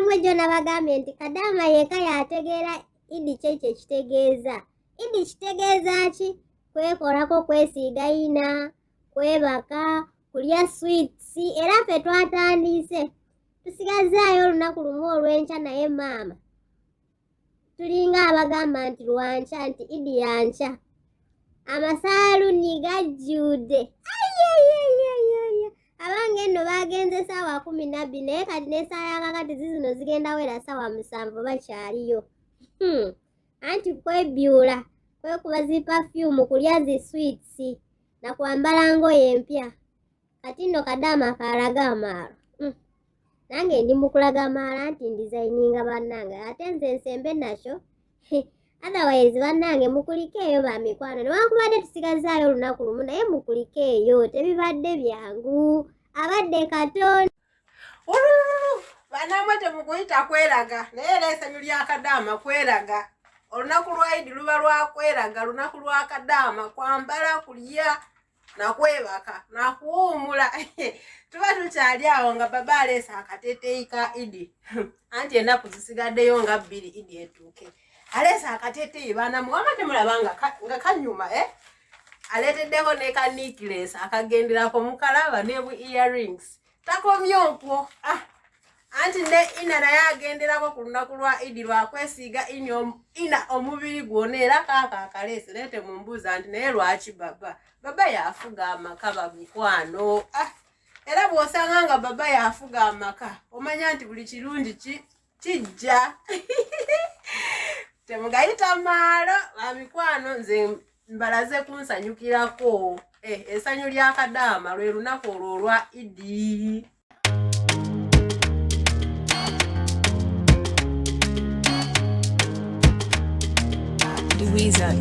mwe jona bagambye nti Kadaama yeka yategeera Idi kye kitegeeza. Idi kitegeeza ki? Kwekolako, kwesiiga ina, kwebaka, kulya sweets, era ffe twatandise. Tusigazaayo olunaku lumu olw'enkya naye maama. Tulinga abagamba nti lwankya nti Idi yankya. Amasaaluni gajjude. Abange nno bagenze ssaawa 12 naye kati n'essaawa kakati zino zigenda wera ssaawa 7 bakyaliyo. Anti kwebyula, kwekuba zi perfume, kulya zi sweets, na kwambala ngoye empya. Kati nno Kadaama kaalaga amaalo. Nange ndi mukulaga amaalo anti ndizayininga bannange. Ate nze nsembe nakyo. Otherwise bannange mukulikeeyo ba mikwano. Newankubadde tusigazaayo olunaku lumu naye mukulikeeyo. Tebibadde byangu. Abadde Katonda. Bannamwe temukuyita kweraga. Naye era essanyu lya Kadaama kweraga. Olunaku lwa Eid luba lwa kweraga. Lunaku lwa Kadaama kwambala, kulya, na kwebaka, na kuwumula. Tuba tukyali awo nga baba aleese akateeteeyi ka Eid. Anti ennaku zisigaddeyo nga 2 Eid etuuke. Aleese akateeteeyi baanamu wama temulaba nga kanyuma aleeteddeko ne ka necklace akagenderako mukalaba ne bu earrings. Takomye okwo. Anti ne ina naye agenderako ku lunaku lwa Eid lwa kwesiiga ina omubiri gwonna era kaaka akaleese naye temumbuuza nti naye lwaki baba. Baba yafuga amaka ba mikwano. Era bw'osanga nga baba yafuga amaka omanya nti buli kirungi kijja. Temugayita maalo ba mikwano nze mbalaze kunsanyukirako. Essanyu lya Kadaama lwe lunaku olwo olwa Eid. Louisa.